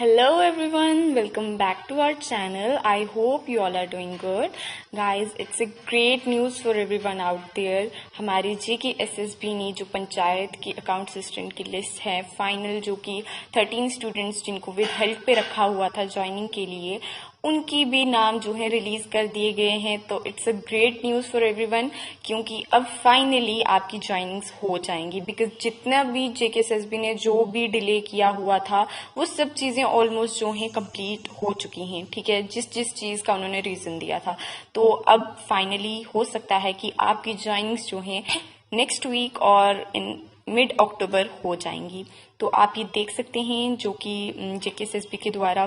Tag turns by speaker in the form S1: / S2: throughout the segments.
S1: Hello everyone, welcome back to our channel. I hope you all are doing good. Guys, it's a great news for everyone out there. हमारे JKSSB ने जो पंचायत की account assistant की list है final, जो कि 13 students जिनको with help पे रखा हुआ था ज्वाइनिंग के लिए, उनकी भी नाम जो है रिलीज कर दिए गए हैं। तो it's a great news for everyone, क्योंकि अब फाइनली आपकी ज्वाइनिंग्स हो जाएंगी। बिकॉज जितना भी JKSSB ने जो भी डिले किया हुआ था वो सब चीजें ऑलमोस्ट जो है कंप्लीट हो चुकी हैं। ठीक है, जिस जिस चीज का उन्होंने रीजन दिया था, तो अब फाइनली हो सकता है कि आपकी ज्वाइनिंग्स जो है नेक्स्ट वीक और इन मिड अक्टूबर हो जाएंगी। तो आप ये देख सकते हैं जो कि JKSSB के द्वारा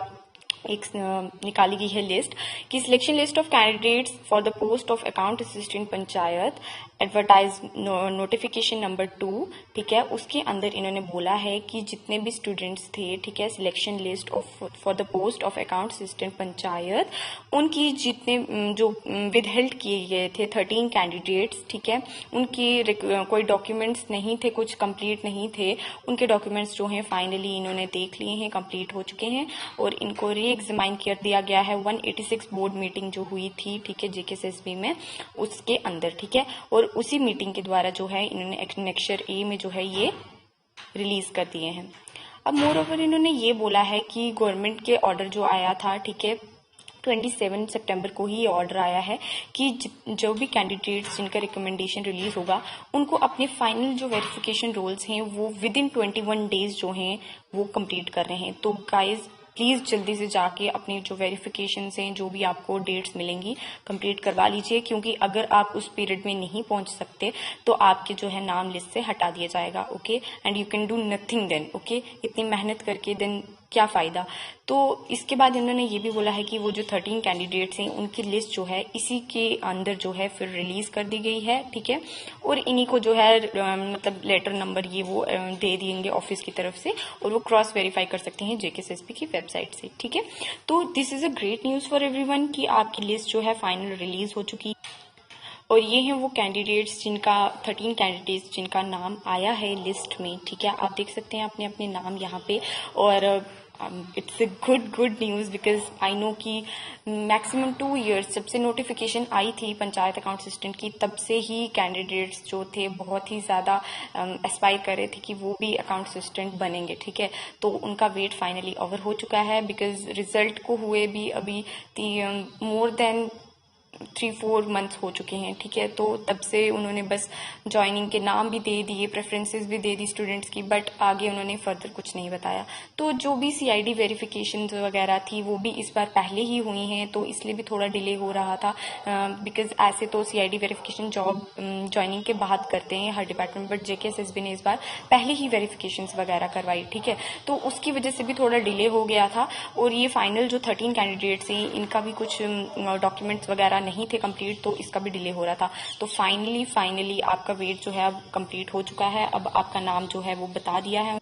S1: एक निकाली गई है लिस्ट कि selection list of candidates for the post of account assistant panchayat advertise notification number 2। ठीक है, उसके अंदर इन्होंने बोला है कि जितने भी स्टूडेंट्स थे, ठीक है, selection list of for the post of account assistant panchayat, उनकी जितने जो विद हेल्प किए गए थे 13 कैंडिडेट्स, ठीक है, उनकी कोई डॉक्यूमेंट्स नहीं थे, कुछ कंप्लीट नहीं थे, उनके डॉक्यूमेंट्स जो हैं फाइनली इन्होंने देख लिए हैं, कंप्लीट हो चुके हैं और इनको एग्जामाइन कर दिया गया है 186 बोर्ड मीटिंग जो हुई थी, ठीक है, JKSSB में, उसके अंदर। ठीक है, और उसी मीटिंग के द्वारा जो है इन्होंने एनेक्सर ए में जो है ये रिलीज कर दिए हैं। अब मोर ओवर इन्होंने ये बोला है कि गवर्नमेंट के ऑर्डर जो आया था, ठीक है, 27 सितंबर को ही ये ऑर्डर आया है कि जो भी कैंडिडेट्स जिनका रिकमेंडेशन रिलीज होगा उनको अपने फाइनल जो वेरिफिकेशन रोल्स हैं वो विद इन 21 डेज जो हैं वो कंप्लीट कर रहे हैं। तो गाइज प्लीज जल्दी से जाके अपनी जो वेरिफिकेशन हैं, जो भी आपको डेट्स मिलेंगी, कंप्लीट करवा लीजिए, क्योंकि अगर आप उस पीरियड में नहीं पहुंच सकते तो आपके जो है नाम लिस्ट से हटा दिया जाएगा। Okay, and you can do nothing then. Okay, इतनी मेहनत करके देन क्या फायदा। तो इसके बाद इन्होंने ये भी बोला है कि वो जो 13 कैंडिडेट्स हैं उनकी लिस्ट जो है इसी के अंदर जो है फिर रिलीज कर दी गई है। ठीक है, और इन्हीं को जो है मतलब लेटर नंबर ये वो दे देंगे ऑफिस की तरफ से और वो क्रॉस वेरीफाई कर सकते हैं JKSSB की वेबसाइट से। ठीक है, तो this is a great news for everyone कि आपकी लिस्ट जो है फाइनल रिलीज हो चुकी है। और ये हैं वो कैंडिडेट्स जिनका 13 कैंडिडेट्स जिनका नाम आया है लिस्ट में। ठीक है, आप देख सकते हैं अपने अपने नाम यहाँ पे। और it's a good news because I know कि मैक्सिमम 2 इयर्स जब से नोटिफिकेशन आई थी पंचायत अकाउंट असिस्टेंट की, तब से ही कैंडिडेट्स जो थे बहुत ही ज्यादा एस्पायर कर रहे थे कि वो भी अकाउंट असिस्टेंट बनेंगे। ठीक है, तो उनका वेट फाइनली ओवर हो चुका है बिकॉज रिजल्ट को हुए भी अभी मोर देन 3-4 मंथ्स हो चुके हैं। ठीक है, तो तब से उन्होंने बस ज्वाइनिंग के नाम भी दे दिए, प्रेफरेंसेस भी दे दी स्टूडेंट्स की, बट आगे उन्होंने फर्दर कुछ नहीं बताया। तो जो भी CID वेरिफिकेशन वगैरह थी वो भी इस बार पहले ही हुई हैं, तो इसलिए भी थोड़ा डिले हो रहा था। बिकॉज ऐसे तो CID वेरिफिकेशन जॉब ज्वाइनिंग के बाद करते हैं हर डिपार्टमेंट, बट JKSSB ने इस बार पहले ही वेरिफिकेशन वगैरह करवाई। ठीक है, तो उसकी वजह से भी थोड़ा डिले हो गया था। और ये फाइनल जो 13 कैंडिडेट्स हैं इनका भी कुछ डॉक्यूमेंट्स वगैरह नहीं थे कंप्लीट, तो इसका भी डिले हो रहा था। तो फाइनली आपका वेट जो है अब कंप्लीट हो चुका है, अब आपका नाम जो है वो बता दिया है।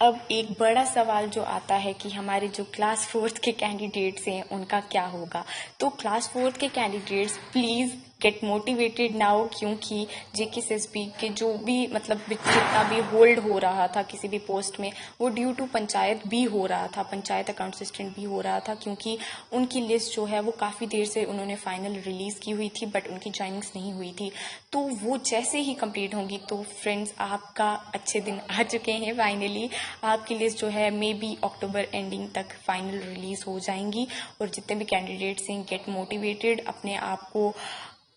S1: अब एक बड़ा सवाल जो आता है कि हमारे जो क्लास 4th के कैंडिडेट्स हैं उनका क्या होगा। तो क्लास 4th के candidates please get motivated now, क्योंकि JKSSB के जो भी मतलब जितना भी होल्ड हो रहा था किसी भी पोस्ट में वो ड्यू टू पंचायत भी हो रहा था, पंचायत अकाउंट असिस्टेंट भी हो रहा था, क्योंकि उनकी लिस्ट जो है वो काफी देर से उन्होंने फाइनल रिलीज की हुई थी बट उनकी ज्वाइनिंग्स नहीं हुई थी। तो वो जैसे ही कंप्लीट होंगी तो फ्रेंड्स आपका अच्छे दिन आ चुके हैं। फाइनली आपकी लिस्ट जो है मे बी अक्टूबर एंडिंग तक फाइनल रिलीज हो जाएंगी। और जितने भी कैंडिडेट्स हैं गेट मोटिवेटेड, अपने आप को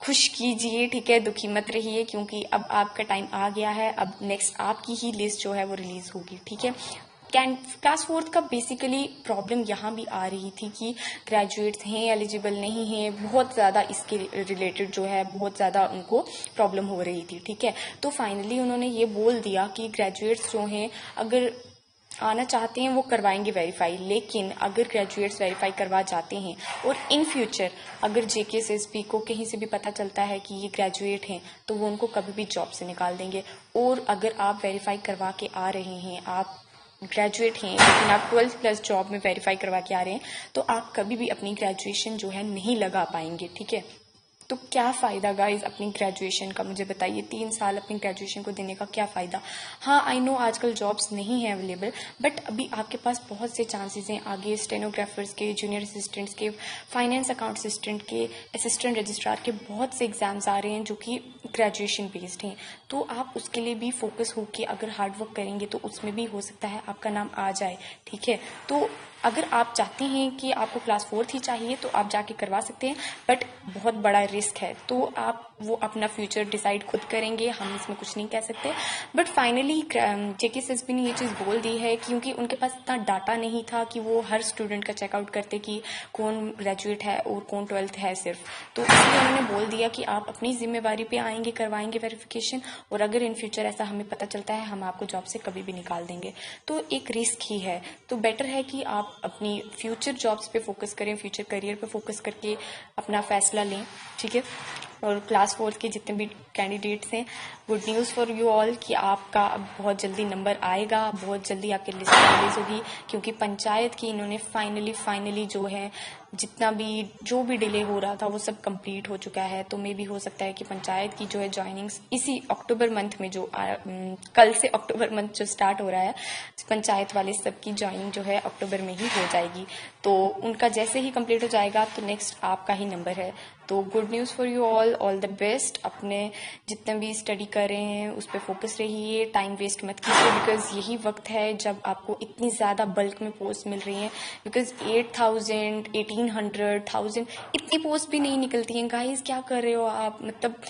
S1: खुश कीजिए। ठीक है, दुखी मत रहिए, क्योंकि अब आपका टाइम आ गया है। अब नेक्स्ट आपकी ही लिस्ट जो है वो रिलीज होगी। ठीक है, क्लास 4th का बेसिकली प्रॉब्लम यहाँ भी आ रही थी कि ग्रेजुएट्स हैं एलिजिबल नहीं हैं, बहुत ज़्यादा इसके रिलेटेड जो है बहुत ज़्यादा उनको प्रॉब्लम हो रही थी। ठीक है, तो फाइनली उन्होंने ये बोल दिया कि ग्रेजुएट्स जो हैं अगर आना चाहते हैं वो करवाएंगे वेरीफाई, लेकिन अगर ग्रेजुएट्स वेरीफाई करवा जाते हैं और इन फ्यूचर अगर JKSSB को कहीं से भी पता चलता है कि ये ग्रेजुएट हैं तो वो उनको कभी भी जॉब से निकाल देंगे। और अगर आप वेरीफाई करवा के आ रहे हैं, आप ग्रेजुएट हैं लेकिन आप 12+ जॉब में वेरीफाई करवा के आ रहे हैं, तो आप कभी भी अपनी ग्रेजुएशन जो है नहीं लगा पाएंगे। ठीक है, तो क्या फ़ायदा गाइज अपनी ग्रेजुएशन का, मुझे बताइए 3 साल अपनी ग्रेजुएशन को देने का क्या फ़ायदा। हाँ आई नो आजकल जॉब्स नहीं है अवेलेबल, बट अभी आपके पास बहुत से चांसेस हैं आगे स्टेनोग्राफर्स के, जूनियर असिस्टेंट्स के, फाइनेंस अकाउंट असिस्टेंट के, असिस्टेंट रजिस्ट्रार के बहुत से एग्जाम्स आ रहे हैं जो कि ग्रेजुएशन बेस्ड हैं। तो आप उसके लिए भी फोकस होकर अगर हार्ड वर्क करेंगे तो उसमें भी हो सकता है आपका नाम आ जाए, ठीक है। तो अगर आप चाहते हैं कि आपको क्लास 4 ही चाहिए तो आप जाके करवा सकते हैं, बट बहुत बड़ा रिस्क है, तो आप वो अपना फ्यूचर डिसाइड खुद करेंगे, हम इसमें कुछ नहीं कह सकते। बट फाइनली JKSSB ने ये चीज़ बोल दी है क्योंकि उनके पास इतना डाटा नहीं था कि वो हर स्टूडेंट का चेकआउट करते कि कौन ग्रेजुएट है और कौन 12th है सिर्फ, तो इसलिए उन्होंने बोल दिया कि आप अपनी जिम्मेवारी पे आएंगे, करवाएंगे वेरिफिकेशन, और अगर इन फ्यूचर ऐसा हमें पता चलता है हम आपको जॉब से कभी भी निकाल देंगे। तो एक रिस्क ही है, तो बेटर है कि आप अपनी फ्यूचर जॉब्स पे फोकस करें, फ्यूचर करियर पे फोकस करके अपना फैसला लें, ठीक है। और क्लास 4 के जितने भी कैंडिडेट्स हैं, good news for you all कि आपका अब बहुत जल्दी नंबर आएगा, बहुत जल्दी आपकी लिस्ट रिलीज होगी, क्योंकि पंचायत की इन्होंने फाइनली जो है जितना भी जो भी डिले हो रहा था वो सब कंप्लीट हो चुका है। तो मे भी हो सकता है कि पंचायत की जो है ज्वाइनिंग्स इसी अक्टूबर मंथ में जो कल से अक्टूबर मंथ जो स्टार्ट हो रहा है, पंचायत वाले सबकी ज्वाइनिंग जो है अक्टूबर में ही हो जाएगी। तो उनका जैसे ही कंप्लीट हो जाएगा तो नेक्स्ट आपका ही नंबर है। तो good news for you all the best. अपने जितने भी स्टडी कर रहे हैं उस पर फोकस रहिए, टाइम वेस्ट मत कीजिए, बिकॉज यही वक्त है जब आपको इतनी ज़्यादा बल्क में पोस्ट मिल रही हैं। बिकॉज 8,000, 1,800, 1,000 इतनी पोस्ट भी नहीं निकलती हैं गाइस। क्या कर रहे हो आप, मतलब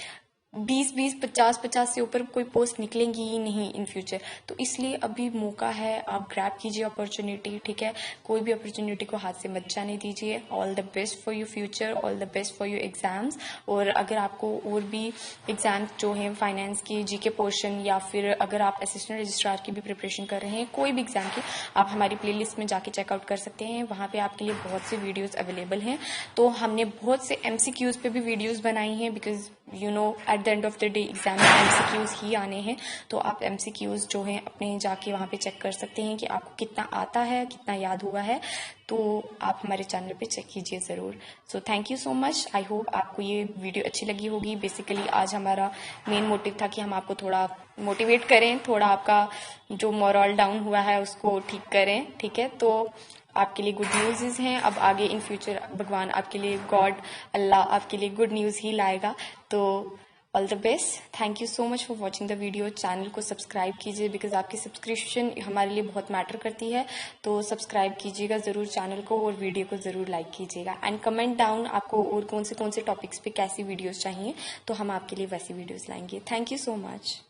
S1: 20, 50 से ऊपर कोई पोस्ट निकलेंगी ही नहीं इन फ्यूचर। तो इसलिए अभी मौका है, आप ग्रैब कीजिए अपॉर्चुनिटी, ठीक है। कोई भी अपॉर्चुनिटी को हाथ से मत जाने दीजिए। All the best for you future, all the best for you exams. और अगर आपको और भी एग्जाम जो है फाइनेंस की, जीके पोर्शन, या फिर अगर आप असिस्टेंट रजिस्ट्रार की भी प्रिपरेशन कर रहे हैं, कोई भी एग्जाम की, आप हमारी प्लेलिस्ट में जाके चेकआउट कर सकते हैं। वहाँ पे आपके लिए बहुत सी वीडियोस अवेलेबल हैं। तो हमने बहुत से MCQs पे भी वीडियोस बनाई हैं, because you know at the end of the day exam में MCQs ही आने हैं। तो आप MCQs जो हैं अपने जाके वहाँ पे चेक कर सकते हैं कि आपको कितना आता है, कितना याद हुआ है। तो आप हमारे चैनल पे चेक कीजिए ज़रूर। So thank you so much. I hope आपको ये वीडियो अच्छी लगी होगी। बेसिकली आज हमारा मेन मोटिव था कि हम आपको थोड़ा मोटिवेट करें, थोड़ा आपका जो मोरल डाउन हुआ है उसको ठीक करें, ठीक है। तो आपके लिए गुड न्यूज़ हैं। अब आगे इन फ्यूचर भगवान आपके लिए, गॉड अल्लाह आपके लिए गुड न्यूज़ ही लाएगा। तो all the best. Thank you so much for watching the video. Channel को सब्सक्राइब कीजिए, बिकॉज आपकी सब्सक्रिप्शन हमारे लिए बहुत मैटर करती है। तो सब्सक्राइब कीजिएगा ज़रूर चैनल को, और वीडियो को ज़रूर लाइक कीजिएगा। एंड कमेंट डाउन आपको और कौन से टॉपिक्स पे कैसी वीडियोज़ चाहिए, तो हम आपके लिए वैसी वीडियोज़ लाएंगे। Thank you so much.